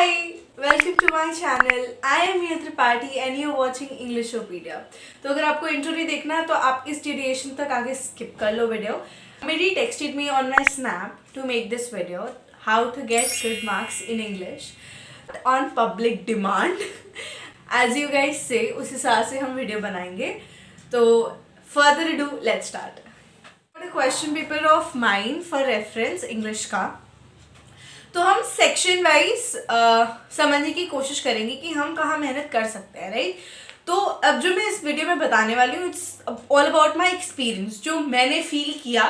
Hi, welcome to my channel. I am Mia Tripathi and you are watching Englishopedia. तो अगर आपको intro नहीं देखना है तो आप इस ड्यूरेशन तक आगे skip कर लो video. Miri texted me on my snap to make this video how to get good marks in English on public demand. As you guys say, उस हिसाब से हम वीडियो बनाएंगे. तो further ado, let's start. A question paper of mine for reference English का. तो हम section wise समझने की कोशिश करेंगे कि हम कहाँ मेहनत कर सकते हैं, राइट. तो अब जो मैं इस वीडियो में बताने वाली हूँ it's all about my experience, जो मैंने फील किया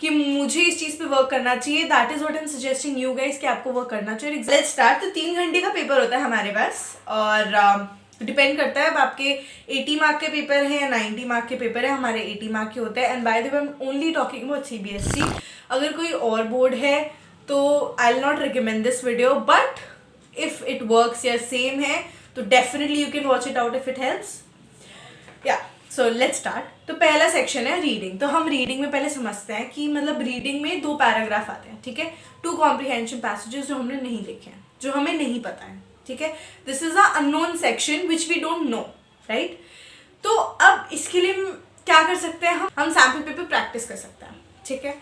कि मुझे इस चीज़ पे वर्क करना चाहिए. That is what I am suggesting you guys कि आपको वर्क करना चाहिए. Let's start. तो 3 घंटे का पेपर होता है हमारे पास और डिपेंड करता है अब आपके 80 मार्क के पेपर है या 90 मार्क के पेपर है. हमारे 80 मार्क के होते हैं. And by the way I am only talking about CBSE. अगर कोई और बोर्ड है तो I will not recommend this video, but if it works या सेम है तो definitely you can watch it out if it helps. या so let's start. तो पहला सेक्शन है रीडिंग. तो हम रीडिंग में पहले समझते हैं कि मतलब रीडिंग में 2 पैराग्राफ आते हैं, ठीक है. 2 कॉम्प्रिहेंशन पैसेजेस जो हमने नहीं देखे हैं, जो हमें नहीं पता है, ठीक है. This is a unknown section which we don't know, right. तो अब इसके लिए क्या कर सकते हैं, हम सैम्पल पेपर प्रैक्टिस कर सकते हैं, ठीक है.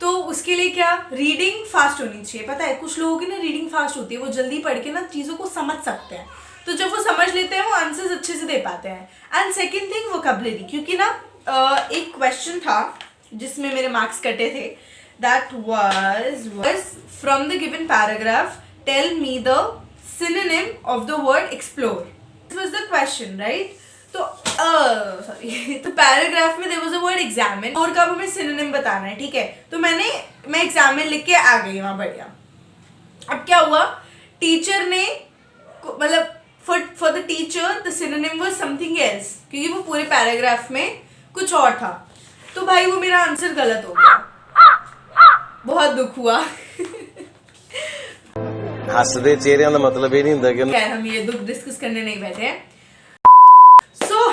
तो उसके लिए क्या, रीडिंग फास्ट होनी चाहिए. पता है कुछ लोगों की ना रीडिंग फास्ट होती है, वो जल्दी पढ़ के ना चीज़ों को समझ सकते हैं. तो जब वो समझ लेते हैं वो आंसर्स अच्छे से दे पाते हैं. एंड सेकंड थिंग वोकैबुलरी, क्योंकि ना एक क्वेश्चन था जिसमें मेरे मार्क्स कटे थे. That was from the given paragraph tell me the synonym of the word explore. This was the question, right. तो तो पैराग्राफ में there was a word examine और कब हमें सिनोनिम बताना है, ठीक है. तो मैं एग्जामिन लिख के आ गई वहाँ, बढ़िया. अब क्या हुआ, टीचर ने मतलब for the teacher the synonym was something else, क्योंकि वो पूरे पैराग्राफ में कुछ और था. तो भाई वो मेरा आंसर गलत हो गया. बहुत दुख हुआ. हंसदे चेहरे का मतलब ये नहीं होता कि खैर हम ये दुख डिस्कस करने नहीं बैठे हैं.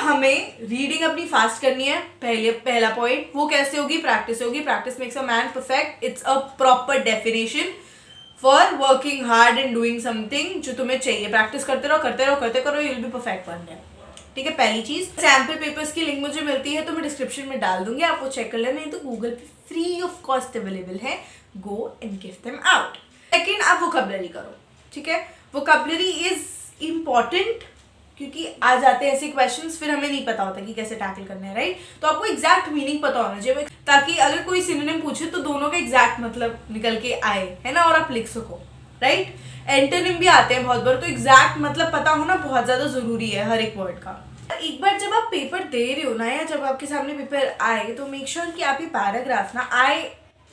हमें रीडिंग अपनी फास्ट करनी है. पहला पॉइंट वो कैसे होगी, प्रैक्टिस होगी. Practice makes a man perfect. It's a proper definition for working hard and doing something जो तुम्हें चाहिए. प्रैक्टिस करते रहो करते करो, you will be perfect one day, ठीक है. पहली चीज, सैम्पल पेपर्स की लिंक मुझे मिलती है तो मैं डिस्क्रिप्शन में डाल दूंगी, आप वो चेक कर लेना. नहीं तो गूगल पे फ्री ऑफ कॉस्ट अवेलेबल है, go and give them out. Second, आप वोकैबुलरी करो, ठीक है. वोकैबुलरी इज इम्पॉर्टेंट क्योंकि आ जाते हैं ऐसे क्वेश्चंस, फिर हमें नहीं पता होता कि कैसे टैकल करने हैं, राइट. तो आपको एग्जैक्ट मीनिंग पता होना चाहिए ताकि अगर कोई सिनोनिम पूछे तो दोनों का एग्जैक्ट मतलब निकल के आए, है ना, और आप लिख सको, राइट. एंटोनिम भी आते हैं बहुत बार, तो एग्जैक्ट मतलब पता होना बहुत ज़्यादा ज़रूरी है हर एक वर्ड का. एक बार जब आप पेपर दे रहे हो ना, या जब आपके सामने पेपर आए तो मेक श्योर कि आप ये पैराग्राफ ना, आई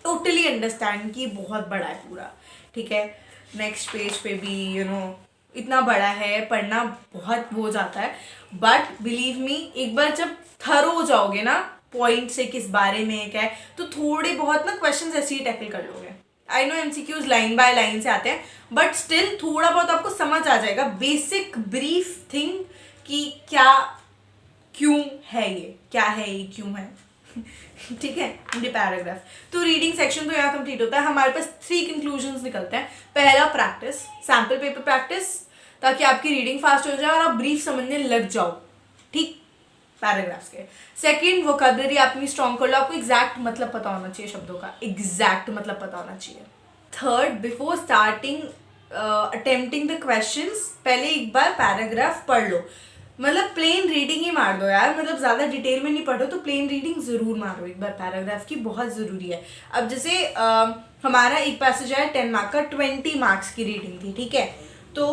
टोटली अंडरस्टैंड कि बहुत बड़ा है पूरा, ठीक है. नेक्स्ट पेज पे भी इतना बड़ा है, पढ़ना बहुत वो जाता है. बट बिलीव मी, एक बार जब थरो हो जाओगे ना पॉइंट से किस बारे में क्या है, तो थोड़े बहुत ना क्वेश्चंस ऐसे ही टैकल कर लोगे. I know MCQs line by line से आते हैं, बट स्टिल थोड़ा बहुत आपको समझ आ जाएगा बेसिक ब्रीफ थिंग कि क्या क्यों है ये, क्या है ये, क्यों है. ठीक है. पैराग्राफ. तो रीडिंग सेक्शन तो यहाँ कंप्लीट होता है. हमारे पास 3 कंक्लूजन्स निकलते हैं. पहला, प्रैक्टिस, सैम्पल पेपर प्रैक्टिस, ताकि आपकी रीडिंग फास्ट हो जाए और आप ब्रीफ समझने लग जाओ, ठीक, पैराग्राफ्स के. सेकंड, वोकैबुलरी अपनी स्ट्रॉन्ग कर लो. आपको एग्जैक्ट मतलब पता होना चाहिए शब्दों का, एग्जैक्ट मतलब पता होना चाहिए. Third, before starting attempting the questions पहले एक बार पैराग्राफ पढ़ लो. मतलब प्लेन रीडिंग ही मार दो यार, मतलब ज़्यादा डिटेल में नहीं पढ़ो, तो प्लेन रीडिंग ज़रूर मारो एक बार पैराग्राफ की, बहुत ज़रूरी है. अब जैसे हमारा एक पैसेज है 10 मार्क का, 20 मार्क्स की रीडिंग थी, ठीक है. तो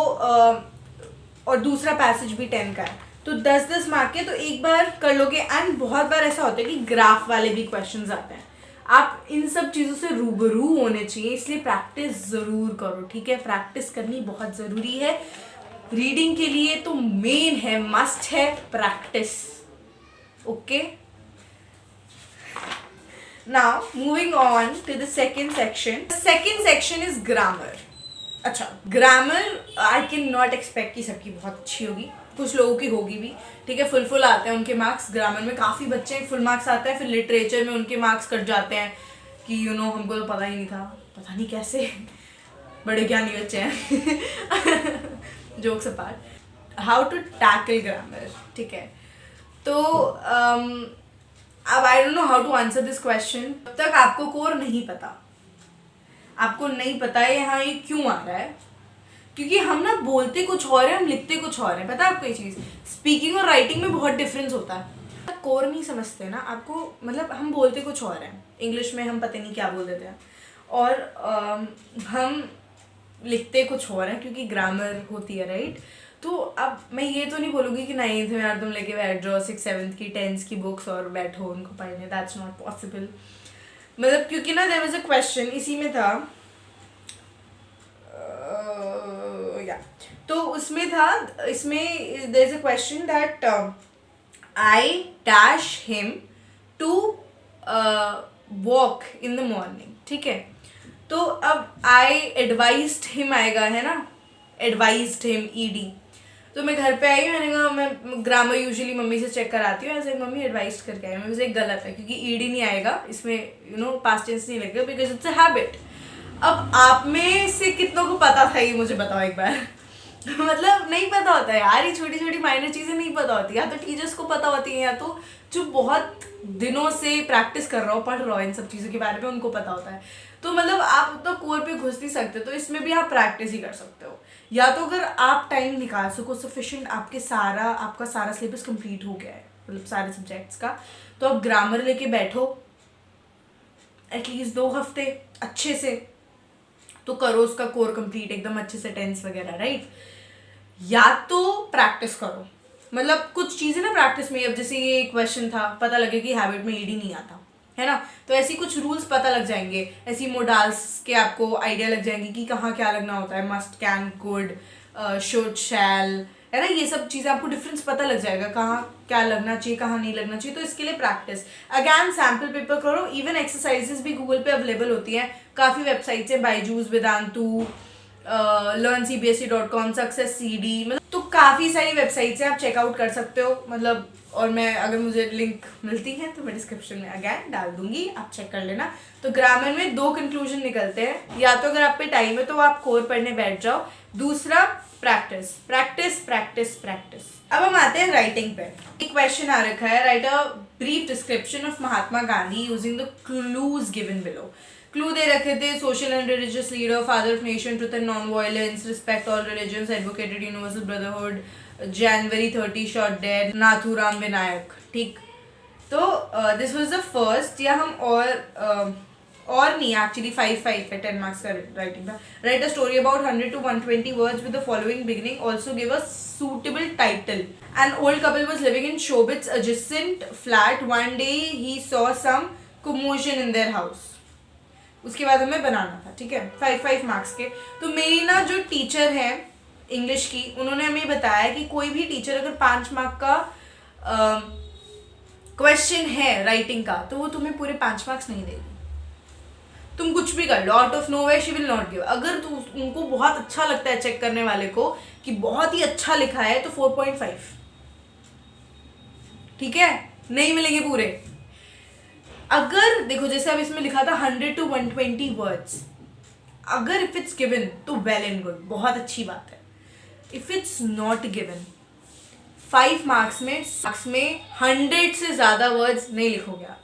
और दूसरा पैसेज भी 10 का है, तो 10-10 मार्क के, तो एक बार कर लोगे. एंड बहुत बार ऐसा होता है कि ग्राफ वाले भी क्वेश्चंस आते हैं. आप इन सब चीज़ों से रूबरू होने चाहिए, इसलिए प्रैक्टिस ज़रूर करो, ठीक है. प्रैक्टिस करनी बहुत ज़रूरी है रीडिंग के लिए. तो मेन है, मस्ट है practice. Okay, now moving on to the second section. Second section is grammar. अच्छा, grammar I can not expect कि सबकी बहुत अच्छी होगी, कुछ लोगों की होगी भी, ठीक है. फुल आते हैं उनके मार्क्स. ग्रामर में काफ़ी बच्चे फुल मार्क्स आते हैं, फिर लिटरेचर में उनके मार्क्स कट जाते हैं कि हमको तो पता ही नहीं था, पता नहीं कैसे. बड़े ज्ञानी बच्चे हैं. Jokes apart, how to tackle grammar, ठीक है। तो अब I don't know how to answer this question. जब तक आपको कोर नहीं पता, आपको नहीं पता है यहाँ ये क्यों आ रहा है, क्योंकि हम ना बोलते कुछ और है, हम लिखते कुछ और है। पता है आपको ये चीज़, स्पीकिंग और राइटिंग में बहुत डिफरेंस होता है। कोर नहीं समझते ना आपको, मतलब हम बोलते कुछ और है, इंग्लिश में हम पता नहीं क्या बोल देते हैं, और हम लिखते कुछ और है क्योंकि ग्रामर होती है, राइट। तो अब मैं ये तो नहीं बोलूँगी कि 9th में यार तुम लेके बैठ जाओ 6th 7th की 10th की बुक्स और बैठो उनको पढ़ने, दैट्स नॉट पॉसिबल। मतलब क्योंकि ना देयर वाज अ क्वेश्चन, इसी में था तो उसमें था, इसमें there is a question that I dash him to walk in the morning, ठीक है। तो अब आई एडवाइज्ड हिम आएगा, है ना, एडवाइज्ड हिम ईडी। तो मैं घर पे आई, मैंने कहा, मैं ग्रामर यूजुअली मम्मी से चेक कराती हूँ, ऐसे मम्मी एडवाइज करके आई, मुझे गलत है क्योंकि ईडी नहीं आएगा इसमें, यू नो पास्ट टेंस नहीं लगेगा बिकॉज इट्स अ हैबिट। अब आप में से कितनों को पता था ये मुझे बताओ एक बार। मतलब नहीं पता होता है यार, ये छोटी छोटी माइनर चीज़ें नहीं पता होती, या तो टीचर्स को पता होती हैं, या तो जो बहुत दिनों से प्रैक्टिस कर रहा हो, पढ़ रहा हो इन सब चीज़ों के बारे में, उनको पता होता है। तो मतलब आप तो कोर पे घुस नहीं सकते, तो इसमें भी आप प्रैक्टिस ही कर सकते हो। या तो अगर आप टाइम निकाल सको सफिशिएंट, आपका सारा सिलेबस कंप्लीट हो गया है, मतलब सारे सब्जेक्ट्स का, तो आप ग्रामर लेके बैठो एटलीस्ट 2 हफ्ते अच्छे से, तो करो उसका कोर कंप्लीट एकदम अच्छे से, टेंस वगैरह, राइट। या तो प्रैक्टिस करो, मतलब कुछ चीज़ें ना प्रैक्टिस में, अब जैसे ये क्वेश्चन था, पता लगे कि हैबिट में ईडी नहीं आता, है ना, तो ऐसी कुछ रूल्स पता लग जाएंगे, ऐसी मोडाल्स के आपको आइडिया लग जाएंगे कि कहाँ क्या लगना होता है, मस्ट, कैन, कुड, शुड, शैल, है ना, ये सब चीज़ें आपको डिफरेंस पता लग जाएगा, कहाँ क्या लगना चाहिए, कहाँ नहीं लगना चाहिए। तो इसके लिए प्रैक्टिस, अगैन सैम्पल पेपर करो, इवन एक्सरसाइजेस भी गूगल पे अवेलेबल होती हैं, काफ़ी वेबसाइट्स हैं, Byju's, Vedantu, learncbse.com, success CD, मतलब तो काफ़ी सारी वेबसाइट्स हैं, आप चेकआउट कर सकते हो, मतलब। और मैं अगर मुझे लिंक मिलती है तो मैं डिस्क्रिप्शन में अगैन डाल दूंगी, आप चेक कर लेना। तो ग्रामर में 2 कंक्लूजन निकलते हैं, या तो अगर आप पे टाइम है तो आप कोर पढ़ने बैठ जाओ, दूसरा प्रैक्टिस प्रैक्टिस प्रैक्टिस प्रैक्टिस। अब हम आते हैं राइटिंग पे। एक क्वेश्चन आ रखा है, write a brief description of Mahatma Gandhi using the clues given below. Clue दे रखे थे, social and religious leader, father of nation, truth and non violence, respect all religions, advocated universal brotherhood, January 30 shot dead, Nathuram Vinayak, ठीक। तो this was the first, या हम और नहीं, actually 5 है, 10 मार्क्स का राइटिंग था। Right a story about 100 to 120 words with the following beginning, also give a suitable title. An old couple was living in Shobit's adjacent flat. One day he saw some commotion in their house. उसके बाद हमें बनाना था, ठीक है, 5 marks के। तो मेरी ना जो टीचर है इंग्लिश की, उन्होंने हमें बताया कि कोई भी टीचर अगर 5 मार्क का क्वेश्चन है राइटिंग का, तो वो तुम्हें पूरे 5 मार्क्स नहीं देगी, तुम कुछ भी कर लो, out of nowhere she will not give. अगर उनको बहुत अच्छा लगता है चेक करने वाले को कि बहुत ही अच्छा लिखा है, तो 4.5, ठीक है, नहीं मिलेंगे पूरे। अगर देखो, जैसे अब इसमें लिखा था 100 to 120 वर्ड्स, अगर इफ इट्स गिवन तो वेल एंड गुड, बहुत अच्छी बात है। If it's not given, 5 marks में 100 से ज़्यादा वर्ड्स नहीं लिखोगे आप,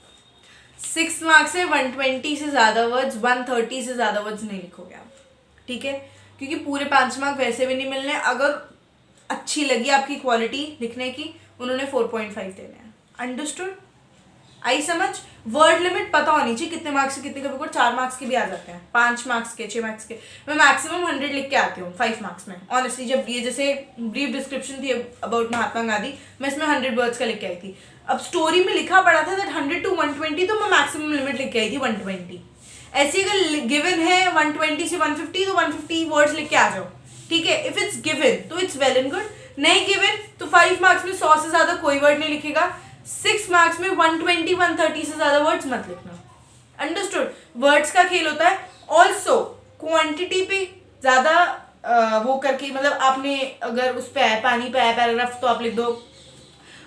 6 मार्क्स से 120 से ज़्यादा वर्ड्स, 130 से ज़्यादा वर्ड्स नहीं लिखोगे आप, ठीक है, क्योंकि पूरे 5 मार्क वैसे भी नहीं मिलने। अगर अच्छी लगी आपकी क्वालिटी लिखने की, उन्होंने 4.5 देने हैं। अंडरस्टूड? आई समझ? वर्ड लिमिट पता होनी चाहिए, कितने मार्क्स से कितने, कभी 4 मार्क्स के भी आ जाते हैं, 5 मार्क्स के, 6 मार्क्स के। मैं मैक्सिमम 100 लिख के आती हूँ 5 मार्क्स में, ऑनेस्टली। जब ये जैसे ब्रीफ डिस्क्रिप्शन थी अबाउट महात्मा गांधी, मैं इसमें 100 वर्ड्स का लिख के आई थी। अब स्टोरी में लिखा पड़ा था दैट 100 to 120, तो मैं मैक्सिमम लिमिट लिख के आई थी 120। ऐसे अगर गिवन है 120 से 150, तो 150 वर्ड्स लिख के आ जाओ, ठीक है। इफ इट्स गिवन तो इट्स वेल एंड गुड, नहीं गिवन तो 5 मार्क्स में 100 से ज़्यादा कोई वर्ड नहीं लिखेगा, 6 मार्क्स में 120 130 से ज़्यादा वर्ड्स मत लिखना। अंडरस्टूड? वर्ड्स का खेल होता है। ऑल्सो क्वांटिटी पे ज़्यादा वो करके, मतलब आपने अगर उस पे है, पानी पे है पैराग्राफ, तो आप लिख दो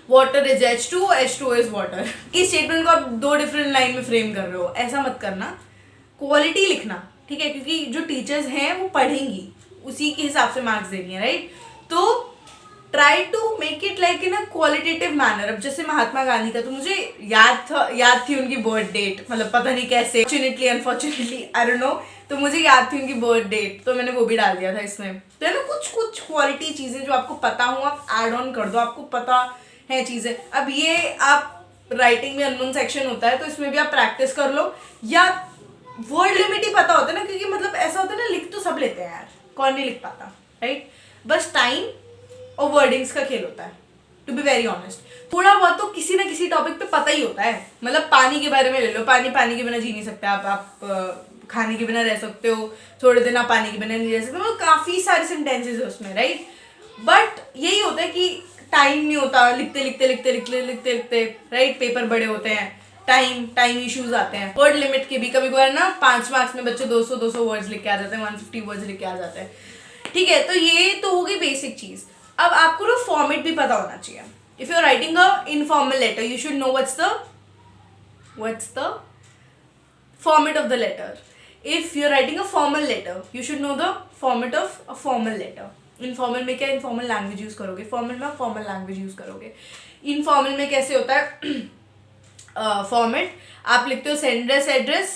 water is H2, H2 is water. इस स्टेटमेंट को आप 2 डिफरेंट लाइन में फ्रेम कर रहे हो, ऐसा मत करना। क्वालिटी लिखना, ठीक है, क्योंकि जो टीचर्स हैं वो पढ़ेंगी, उसी के हिसाब से मार्क्स देनी है, राइट। तो try to make it like in a qualitative manner. अब जैसे महात्मा गांधी का तो मुझे याद थी उनकी बर्थ डेट, मतलब पता नहीं कैसे, fortunately unfortunately I don't no, तो मुझे याद थी उनकी बर्थ डेट, तो मैंने वो भी डाल दिया था इसमें. तो है ना, कुछ क्वालिटी चीज़ें जो आपको पता हो आप ऐड ऑन कर दो, आपको पता है चीज़ें. अब ये आप राइटिंग में अननोन सेक्शन होता है तो इसमें भी आप प्रैक्टिस कर लो, या वर्ड लिमिट ही पता होता है ना, क्योंकि मतलब ऐसा होता है ना, लिख तो सब लेते हैं यार, कौन नहीं लिख पाता, राइट. बस टाइम और वर्डिंग्स का खेल होता है, टू बी वेरी ऑनेस्ट. थोड़ा बहुत तो किसी ना किसी टॉपिक पे पता ही होता है. मतलब पानी के बारे में ले लो, पानी के बिना जी नहीं सकते आप खाने के बिना रह सकते हो, थोड़े दिन आप पानी के बिना नहीं रह सकते. मतलब काफ़ी सारे सेंटेंसेज है उसमें, राइट. बट यही होता है कि टाइम नहीं होता, लिखते, राइट. पेपर बड़े होते हैं, टाइम इश्यूज आते हैं. वर्ड लिमिट के भी कभी कभार ना 5 मार्क्स में बच्चे 200 वर्ड्स लिख के आ जाते हैं, 150 वर्ड्स लिख के आ जाते हैं. ठीक है, तो ये तो हो गई बेसिक चीज़. अब आपको ना फॉर्मेट भी पता होना चाहिए. If you are writing a informal letter you should know what's the format of the letter. If you're writing a formal letter, you should know the format of a formal letter. Informal में क्या informal language use करोगे, formal में formal language use करोगे. Informal में कैसे होता है format, आप लिखते हो senders address,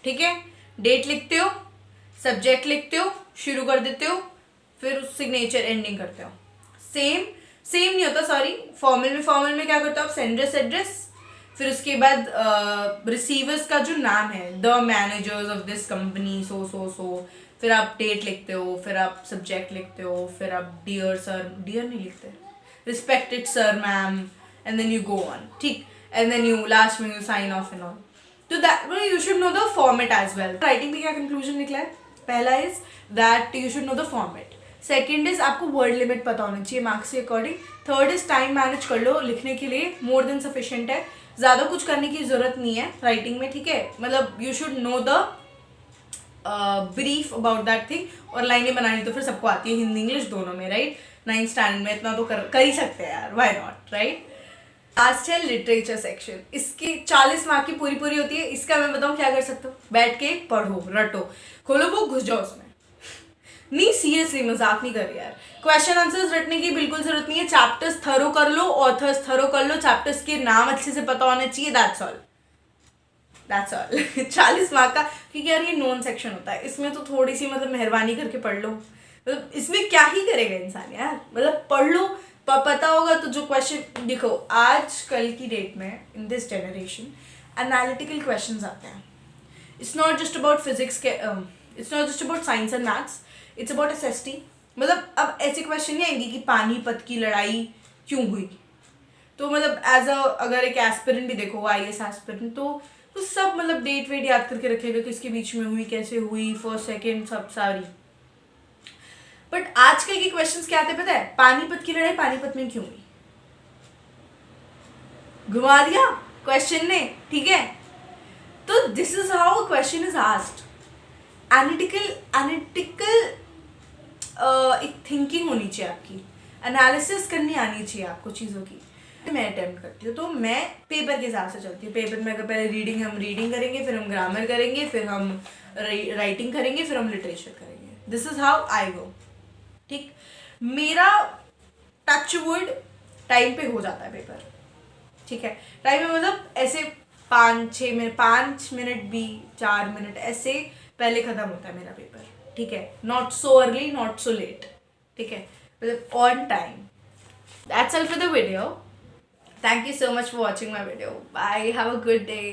ठीक है, डेट लिखते हो, सब्जेक्ट लिखते हो, शुरू कर देते हो, फिर सिग्नेचर एंडिंग करते हो. सेम नहीं होता, सॉरी. फॉर्मल में क्या करते हो आप, सेंडर्स एड्रेस, फिर उसके बाद रिसीवर्स का जो नाम है, the managers of this company so, फिर आप डेट लिखते हो, फिर आप सब्जेक्ट लिखते हो, फिर आप डियर सर, डियर नहीं लिखते, respected sir ma'am, and then you go on, ठीक, एंड देन यू लास्ट में you sign off and all. तो that you should know the format as well. Writing में क्या कंक्लूजन निकला है? पहला is that you should know the format. Second is आपको word limit पता होना चाहिए मार्क्स के according. Third is time manage कर लो, लिखने के लिए मोर देन सफिशिएंट है, ज़्यादा कुछ करने की ज़रूरत नहीं है राइटिंग में, ठीक है. मतलब you should know the brief about that thing. और लाइनें बनानी तो फिर सबको आती है, हिंदी इंग्लिश दोनों में, राइट. 9th स्टैंडर्ड में इतना तो कर ही सकते हैं यार, व्हाई नॉट, राइट. लास्ट है लिटरेचर सेक्शन. इसकी 40 मार्क की पूरी होती है. इसका मैं बताऊँ क्या कर सकते हो, बैठ के पढ़ो, रटो, खोलो बुक, घुस जाओ उसमें. नहीं, सीरियसली मजाक नहीं कर रही यार. क्वेश्चन आंसर्स रटने की बिल्कुल जरूरत नहीं है. चैप्टर्स थरो कर लो, ऑथर्स थरो कर लो, चैप्टर्स के नाम अच्छे से पता होना चाहिए, दैट्स ऑल. 40 मार्क का, क्योंकि यार ये नॉन सेक्शन होता है, इसमें तो थोड़ी सी मतलब मेहरबानी करके पढ़ लो. मतलब इसमें क्या ही करेगा इंसान यार, मतलब पढ़ लो, पता होगा. तो जो क्वेश्चन देखो, आज कल की डेट में in this generation analytical questions आते हैं. It's not just about physics के, it's not just about science and maths, it's about SST. मतलब अब ऐसे क्वेश्चन नहीं आएंगे कि पानीपत की लड़ाई क्यों हुई. तो मतलब अगर एक एस्पिरेंट भी देखो, IAS एस्पिरेंट, तो सब मतलब डेट वेट याद करके रखेगा, किसके बीच में हुई, कैसे हुई, फर्स्ट सेकेंड, सब सारी. बट आजकल के क्वेश्चंस क्या आते हैं पता है, पानीपत की लड़ाई पानीपत में क्यों हुई, घुमा दिया क्वेश्चन ने, ठीक है. तो this is how question is asked. Analytical एक थिंकिंग होनी चाहिए आपकी, एनालिसिस करनी आनी चाहिए आपको चीज़ों की. मैं अटेम्प्ट करती हूँ तो मैं पेपर के हिसाब से चलती हूँ. पेपर में अगर पहले हम रीडिंग करेंगे, फिर हम ग्रामर करेंगे, फिर हम राइटिंग करेंगे, फिर हम लिटरेचर करेंगे. दिस इज हाउ आई गो, ठीक. मेरा टच वुड टाइम पे हो जाता है पेपर, ठीक है. टाइम में मतलब ऐसे 5 मिनट भी 4 मिनट ऐसे पहले ख़त्म होता है मेरा पेपर, ठीक है. Not so early, not so let, ठीक है, मतलब on time. That's all for the video. Thank you so much for watching my video. Bye. Have a good day.